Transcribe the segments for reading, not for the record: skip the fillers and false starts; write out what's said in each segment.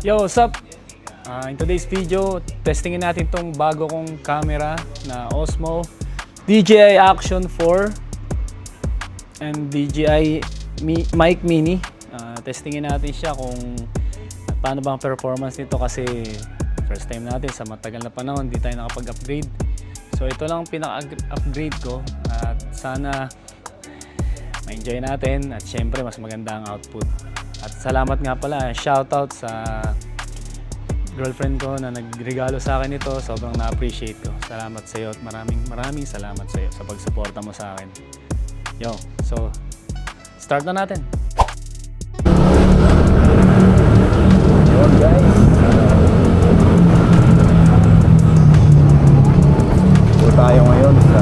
Yo, what's up? In today's video, testingin natin tong bago kong camera na Osmo DJI Action 4 and DJI Mic Mini. Testingin natin siya kung paano ba ang performance nito kasi first time natin sa matagal na panahon, hindi tayo nakapag-upgrade. So ito lang pinaka-upgrade ko at sana ma-enjoy natin at syempre mas maganda ang output. At salamat nga pala, shoutout sa girlfriend ko na nagregalo sa akin ito. Sobrang na-appreciate ko. Salamat sa iyo at maraming salamat sa iyo sa pagsuporta mo sa akin. Yo, so start na natin. Yun guys. So tayo ngayon sa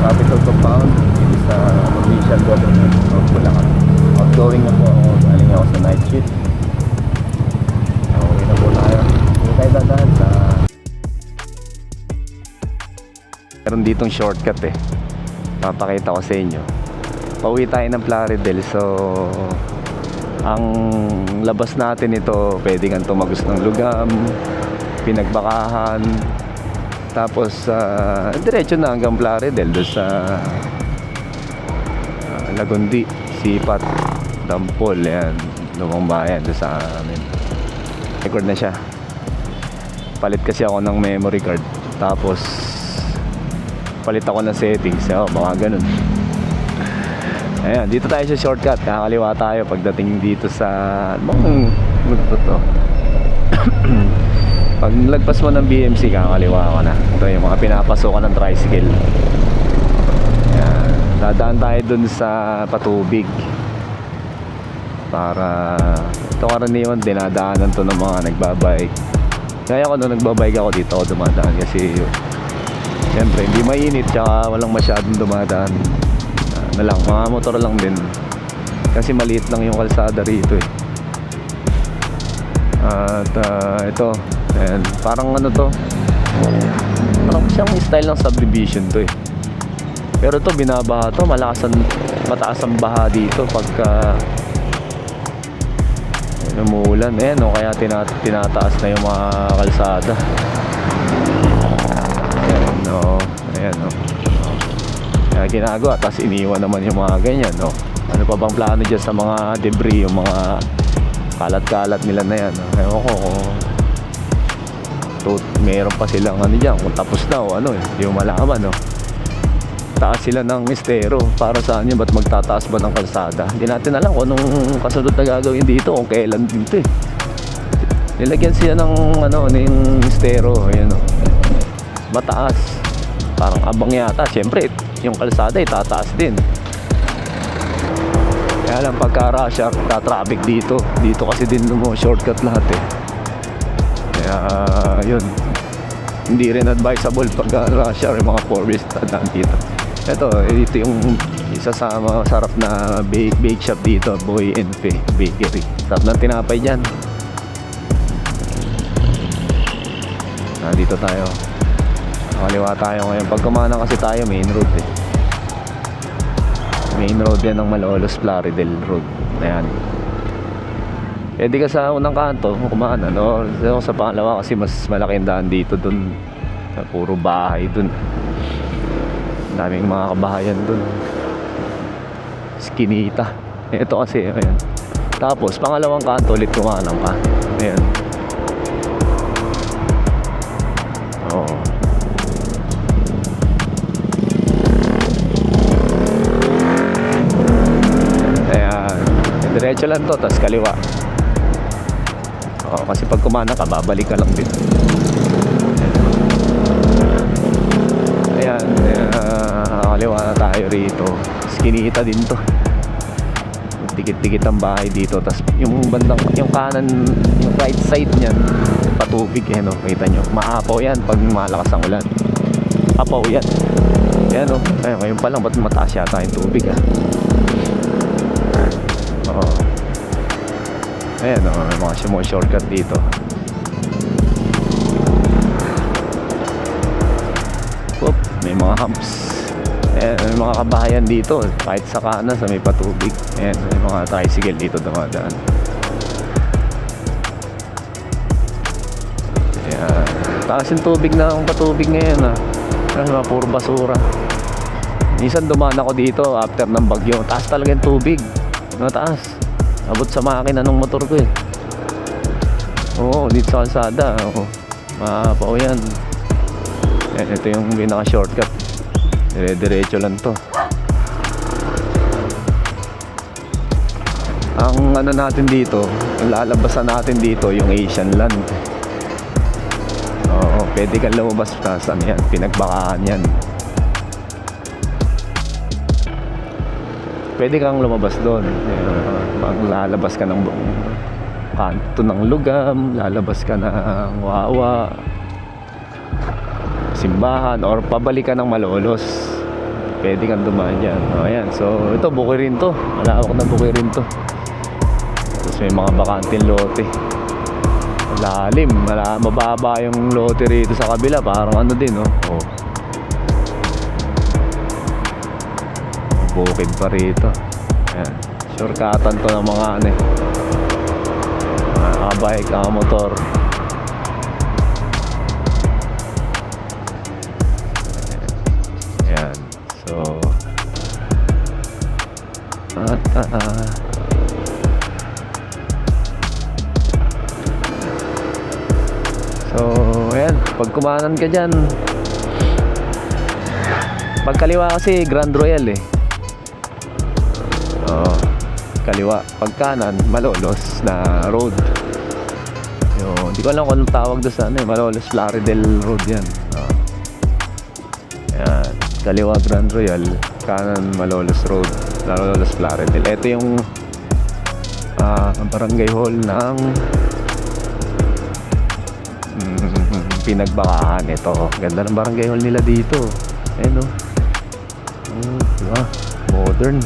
Capitol Compound dito sa provincial government of Bulacan. Outgoing na po ako, galing ako sa night shift. Okay na po tayo. Hindi tayo dadaan sa... Meron ditong shortcut eh. Papakita ko sa inyo. Pauwi tayo ng Plaridel. So, ang labas natin ito, pwede kang tumagos ng Lugam, Pinagbakahan, tapos diretso na hanggang Plaridel doon sa Lagundi, Sipat, Dampol, yan, Lumang Bayan, doon sa amin. Record na siya. Palit kasi ako ng memory card, tapos palit ako ng settings, baka ganun. Ayan, dito tayo sa shortcut, kakaliwa tayo pagdating dito sa ano to? Pag lagpas mo ng BMC, kakaliwa ka na. Ito yung mga pinapasokan ng tricycle. Ayan, dadaan tayo dun sa Patubig para ito karaniwan dinadaanan to ng mga nagbabike. Kaya ako nung nagbabike ako dito ako dumadaan kasi siyempre hindi mainit tsaka walang masyadong dumadaan na lang, mga motor lang din kasi maliit lang yung kalsada rito eh. At ito ayan, parang ano to, parang siyang style ng subdivision to eh. Pero ito binabaha to, mataas ang baha dito pagka umuulan. Ayan o, kaya tinataas na yung mga kalsada. Ayan o, ayan o. Kaya ginagawa, tapos iniwan naman yung mga ganyan o. Ano pa bang plano dyan sa mga debris, yung mga kalat-kalat nila na yan. Ewan ko kung meron pa silang ano dyan, kung tapos na o ano eh, hindi mo malaman o. Taas sila ng mistero para saan yun, ba't magtataas ba ng kalsada? Hindi natin alam kung anong kasunod na gagawin dito, kung kailan dito eh. Nilagyan siya ng ano, ng mistero, ayan o, mataas, parang abang yata. Siyempre yung kalsada tataas din. Kaya lang pagka rush hour, traffic dito kasi din mo shortcut lahat eh. Kaya yun, hindi rin advisable pagka rush hour yung mga 4-wheels tandaan dito. Ito yung isa sa masarap na bake shop dito, Boy and Fe Bakery. Sarap ng tinapay dyan. Dito tayo, kaliwa tayo ngayon. Pag kumanan kasi tayo main road eh. Main road yan ng Malolos, Plaridel Road. Ayan. Pwede ka sa unang kanto kumanan o sa pangalawa kasi mas malaki ang daan dito dun. Puro bahay dun. Daming mga kabahayan dun. Skinita. Ito kasi ayan. Tapos pangalawang kanto ulit kumanan ka. Ayan. Oo. Ayan. Diretso lang to, tas kaliwa. Oo, kasi pag kumanan ka, babalik ka lang din. Ayan, kaliwa na tayo rito. Skinita din to. Dikit-dikit ang bahay dito. Tas yung bandang, yung kanan, yung right side niyan, Patubig eh, no? Kita nyo, maapaw yan pag malakas ang ulan. Apaw yan. Ayan o, ayan, ngayon pa lang, ba't mataas yata yung tubig ah. Oo. Ayan o, may mga shortcut dito. Oop, may mga humps. Ayan, may mga kabahayan dito kahit sa kanan sa may Patubig. Ayan, may mga tricycle dito dumadaan. Taas yung tubig na ang patubig ngayon kasi mga puro basura. Minsan dumaan ako dito after ng bagyo. Taas talaga yung tubig. Mataas. Abot sa makina ng motor ko eh. Oo, dito sa kalsada. Oo. Mapaw yan. Ito yung pinaka shortcut. Dire-diretso lang to. Ang ano natin dito, ang lalabasan natin dito yung Asian Land. Oo, pwede kang lumabas ka saan yan, pinagbakaan yan. Pwede kang lumabas doon. Lalabas ka ng kanto ng Lugam, lalabas ka ng Wawa, simbahan, or pabalik ka ng Malolos. Pwede kang dumaan dyan. O, ayan. So, ito, Bukirin to. Malawak na Bukirin to. Tapos may mga bakanting lote. Lalim. Mababa yung lote rito sa kabila. Parang ano din, no? Oh. Bukid pa rito. Ayan. Shortcutan to ng mga ano eh. Mga bike, mga motor. Ayan. So ayan, pag kumanan ka dyan, pagkaliwa kasi Grand Royal eh. Oo, kaliwa. Pag kanan, Malolos na road. Hindi ko alam kung anong tawag doon sa ano eh. Malolos Plaridel Road yan. Ayan, kaliwa Grand Royal, kanan Malolos Road, Malolos Plaridel. Ito yung barangay hall ng Pinagbakahan. Ito, ganda ng barangay hall nila dito. Ayan o. Diba? Modern.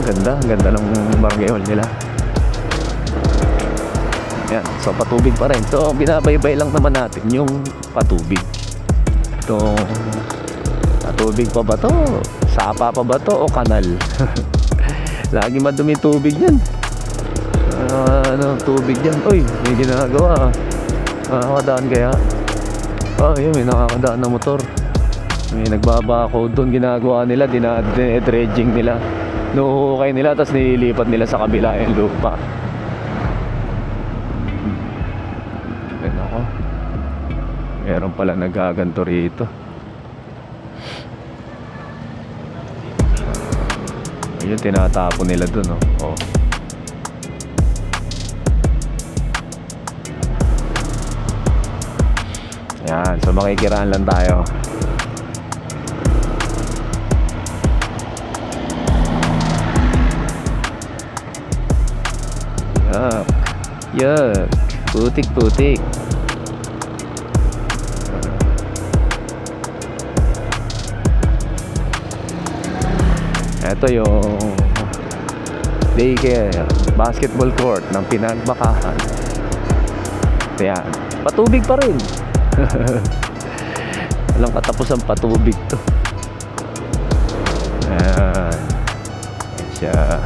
Ganda ng barangay hall nila. Ayan, so patubig pa rin. So binabaybay lang naman natin yung patubig. Ito, patubig pa ba to? Sapa pa ba to o kanal? Lagi madumi tubig yan. Tubig yan. Uy, may ginagawa. Nakakadaan kaya? Yun, may nakakadaan na motor. May nagbabako doon. Ginagawa nila, dinedredging nila. Nuhukay nila, tapos nililipat nila sa kabila yung lupa. Ayan ako. Meron pala nagaganto rito. Ayun, tinatapon nila doon, oh. Yan, so makikiraan lang tayo. Yuck. Putik. Ito yung daycare, basketball court ng Pinagbakahan. Yan, patubig pa rin. Walang katapos ang patubig to. Ayan siya.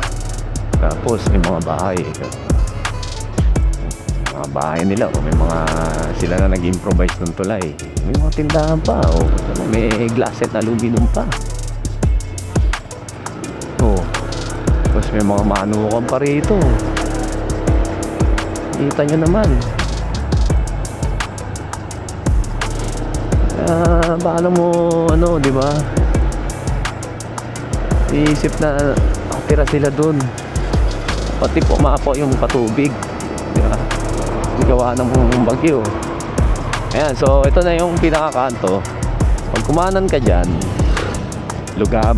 Tapos may mga bahay. Mga bahay nila, may mga sila na nag-improvise ng tulay. May mga tindahan pa, may glass set na aluminum pa. Tapos may mga manukan pa rito. Kita nyo naman. Paano mo di ba? Iisip na tira sila dun. Pati pumapo yung patubig, di ba? Gawa ng bagyo. Ayan, so ito na yung pinakakanto. Pag kumanan ka dyan, Lugam,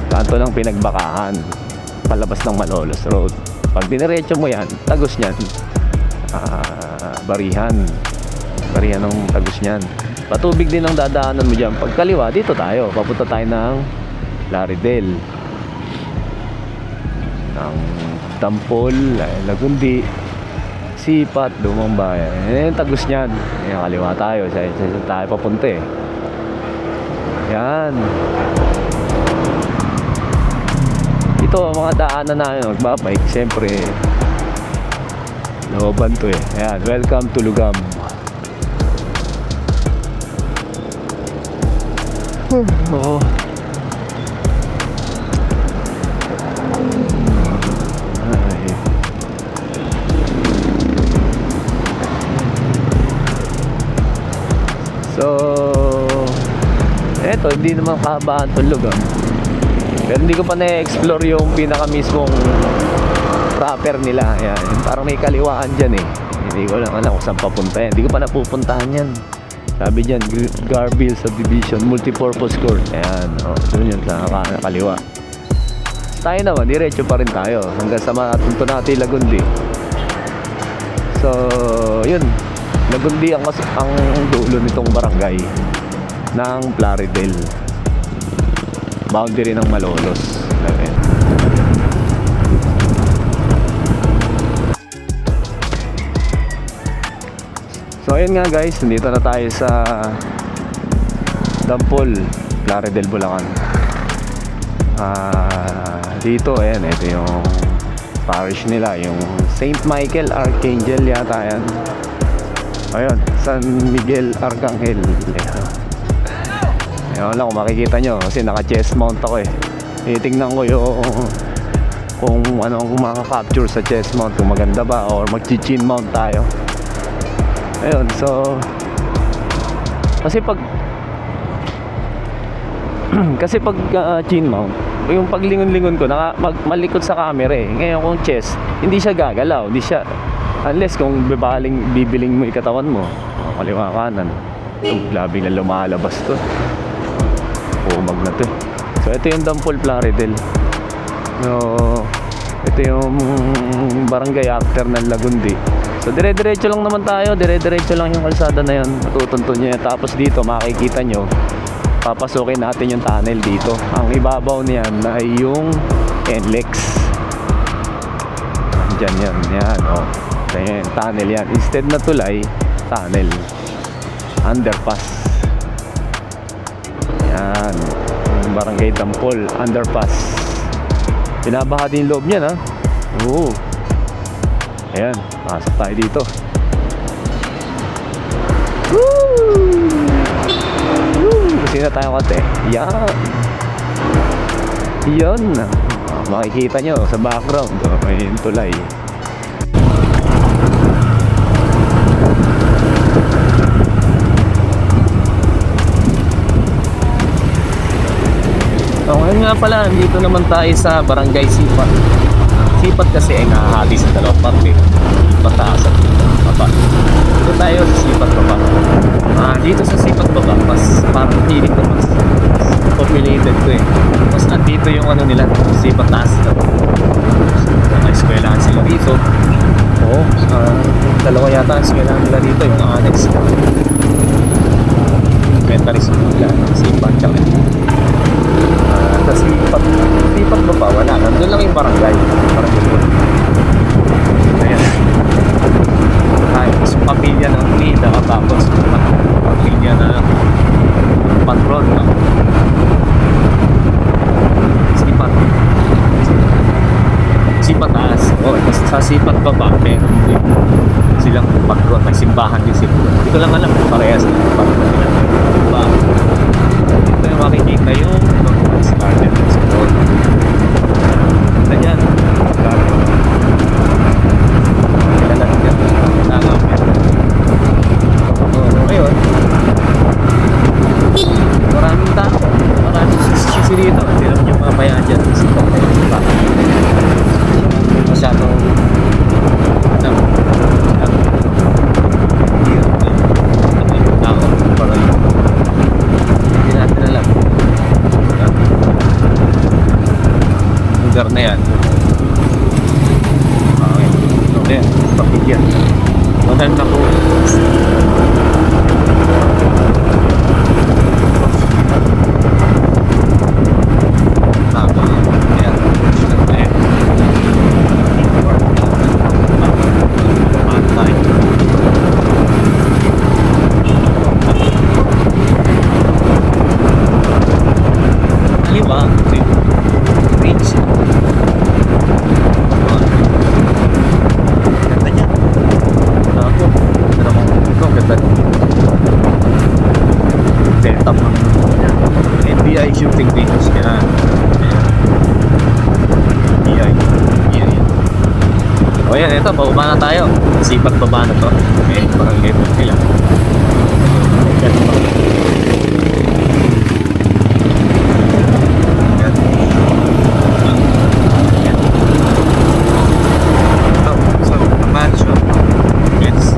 kanto ng Pinagbakahan, palabas ng Malolos Road. Pag diniretso mo yan, tagos nyan, Barihan ng tagos nyan. Patubig din ang dadaanan mo dyan. Pag kaliwa, dito tayo. Papunta tayo ng Plaridel, ng Tampol, Lagundi, Sipat, Lumang Bayan. Tagos nyan. Kaliwa tayo. Sa tayo papunta eh. Yan. Ito ang mga daanan namin magbabike. Siyempre, looban to eh. Ayan, welcome to Lugam. Oo. Ay. So, eto, hindi naman kahabaan itong lugar. Pero hindi ko pa na-explore yung pinaka mismong proper nila. Ayan, parang may kaliwaan dyan eh. Hindi ko lang alam kung saan papunta yan. Hindi ko pa napupuntahan yan. Sabi dyan, Garville Subdivision Multipurpose Court. Ayan, doon yun sa kaliwa. Tayo naman, diretso pa rin tayo hanggang sa matunto natin Lagundi. So, yun. Lagundi ang dulo nitong barangay ng Plaridel. Boundary ng Malolos. Ayan. So ayun nga guys, nandito na tayo sa Dampol, Plaridel, Bulacan. Dito, ayan, ito yung parish nila, yung St. Michael Archangel yata yan. Ayun, San Miguel Arcangel. Ayun lang kung makikita nyo, kasi naka-chest mount ako eh. Titignan ko yung kung anong makaka-capture sa chest mount, kung maganda ba or mag-chin mount tayo. Ayun, so kasi pag chin mount, yung paglingon-lingon ko malikot sa camera eh. Ngayon kung chest, hindi siya gagalaw, hindi siya, unless kung bibiling mo yung katawan mo, kaliwa kanan, labi na lumalabas to. Umag na to. So ito yung Dampol, Plaridel. So ito yung barangay after ng Lagundi. So dire-diretso lang naman tayo, dire-diretso lang yung kalsada na yun. Matutunto nyo yan. Tapos dito makikita nyo, papasukin natin yung tunnel dito. Ang ibabaw niyan ay yung NLEX. Diyan yan, oh. Ayan, tunnel yan. Instead na tulay, tunnel. Underpass. Yan. Yung barangay Dampol, underpass. Binabaha din yung loob niyan, ha? Oo. Ayan, pasok tayo dito. Woo! Kasi na tayo kate. Yan. Yan. Makikita nyo sa background, may tulay. So ngayon nga pala, dito naman tayo sa Barangay Sipat. Sipat kasi ay nakahati sa dalawang parte, pataas at baba. Dito tayo sa Sipat baba. Dito sa Sipat baba, mas parang feeling ko mas populated to eh. Mas nandito yung ano nila, Sipat taas na. May eskwelahan sila dito. Oo, dalawa yata ang eskwelahan nila dito, yung annex. Elementary school nila, Sipat kami. Sa Sipat baba, wala. Nandun lang yung barangay. Barangay po. Ayan. Yung pamilya ng Lida, tapos pamilya na patron. Sipat taas. Sa Sipat baba, silang patron. Nagsimbahan din sila. Hindi ko lang alam kung parehas na patron nila. Ito yung makikita yung garden sa road. Ito dyan, garden. Kailan dyan, nangapit. So, ngayon, maraming tao, maraming sisi dito. Hindi naman yung mamaya dyan, sipa. Masyadong lugar na yan. Okay. So, yan. Papigyan. Maganda po. Ayan. Ayan. Kaliwa. Beach. Ganda niya. Ako. Ganda mo. Ito, ganda. ito, pababa na tayo. Sipat baba na to. Okay, barangay po nila. Yan. Yan. Yan. Ito, so, mansion. It's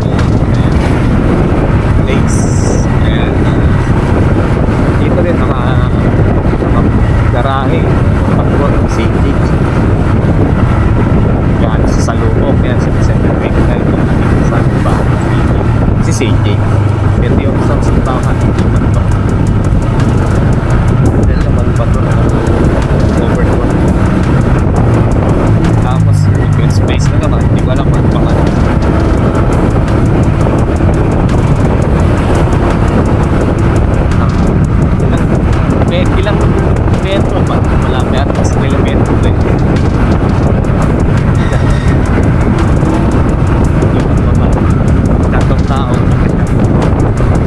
place. And dito rin garahe. Pagbuhat ng safety. Yan, sa salubok. Yan, sa December 29. Sa ba? Si CJ. Ito yung isang sintahan. Hindi man ito. Dahil naman pa ito na overload. Tapos, yung space na naman. Hindi ko alam ano pa man. Ilang metro pa. Malaki at mas kilometro din. Tatong tao.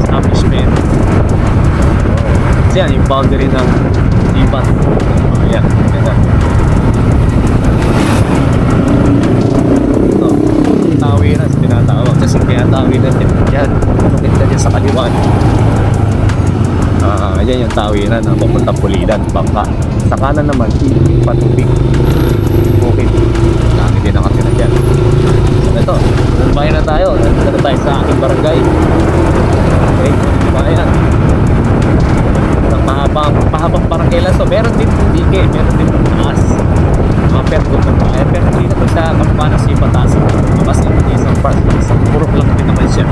Establishment. Kasi yan, yung boundary ng Iban. Ayan, ganda. Ito, tawiran, tinatawag. Kasi kaya tawiran yan. Nakita dyan sa kaliwa. Ayan yung tawiran na papunta Pulidan, Bangka. Sa kanan naman, patubig. Okay. Dami din nakatira dyan. So ito, bayan na tayo. Nandito na tayo sa aking barangay. Okay, bayan. Isang mahabang barangay lang. So meron din dike, meron din taas. Mga pergo ng bayan. Pero hindi na ito sa Kampanas yung pataas. Kasi isang part, isang purok lang din naman siya.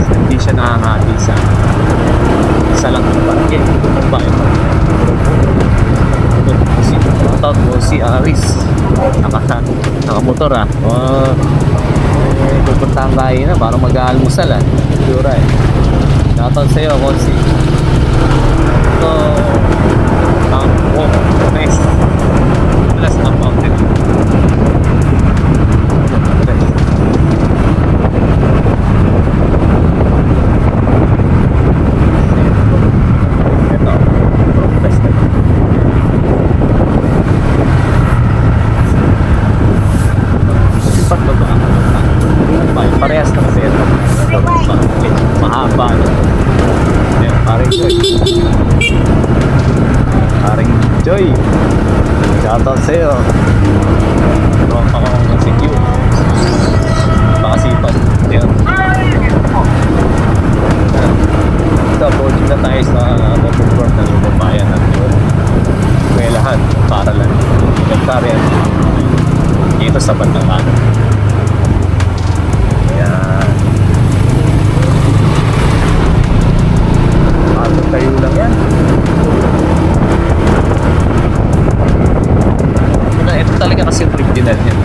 So, hindi siya nakakati sa isa lang ng barangay. Ang bayan. Shoutout mo si Aris. Nakamotor ah. Pupunta ang kain na para mag-aalmusal ah. Sura eh. Shoutout sa'yo, Konsi. Ito, nice. Plus na mountain. Parehas na kasi ito. Mahaba. Ayan, paring Joy. Paring Joy. Shoutout sa'yo. Tropa ko ng CQ. Makasipan. Ayan. Ito, approaching na tayo sa Bopor na lumabayan at yun. Kwelahan, paralan. Nagtarian. Dito sa bandang kanan. Tayo lang yan. Ito talaga kasi yung original niya.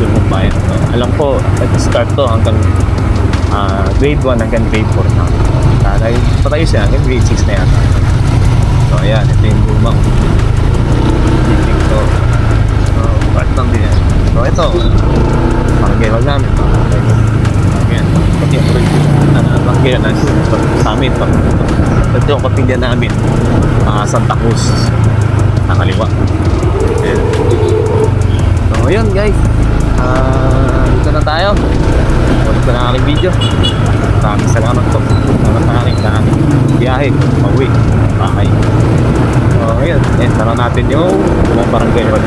Doon mong bayan. Alam ko, ito start to hanggang grade 1 hanggang grade 4 na. Patay siya hanggang grade 6 na yan. So ayan, ito yung lumang building to. Part lang din yan. So ito, panggawag namin. Ayan, pati yung panggawag namin sa amin. Ito yung kapilya namin, Santa Cruz, na kaliwa. Ayan. So yun guys, dito na tayo. Ulit ko na aking video. Maraming salamat po sa aking biyahe, pauwi, bahay. So yun, tara natin yung barangay road.